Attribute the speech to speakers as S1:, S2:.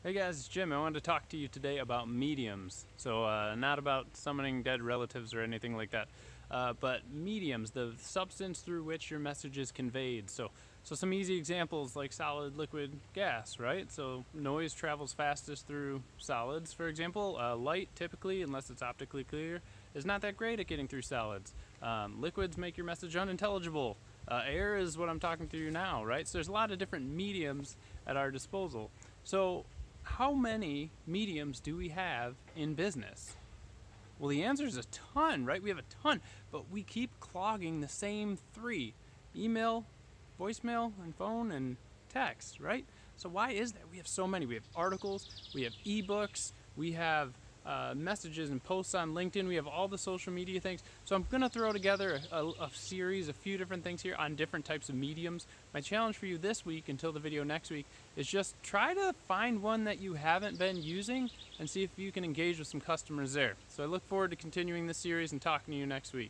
S1: Hey guys, it's Jim. I wanted to talk to you today about mediums. Not about summoning dead relatives or anything like that, but mediums, the substance through which your message is conveyed. So some easy examples like solid, liquid, gas, right? So noise travels fastest through solids, for example. Light, typically, unless it's optically clear, is not that great at getting through solids. Liquids make your message unintelligible. Air is what I'm talking through now, right? So there's a lot of different mediums at our disposal. So how many mediums do we have in business? Well, the answer is a ton, right? We have a ton, but we keep clogging the same three: email, voicemail, and phone, and text, right? So why is that? We have so many. We have articles, we have ebooks, we have messages and posts on LinkedIn. We have all the social media things. So I'm going to throw together a series, a few different things here on different types of mediums. My challenge for you this week until the video next week is just try to find one that you haven't been using and see if you can engage with some customers there. So I look forward to continuing this series and talking to you next week.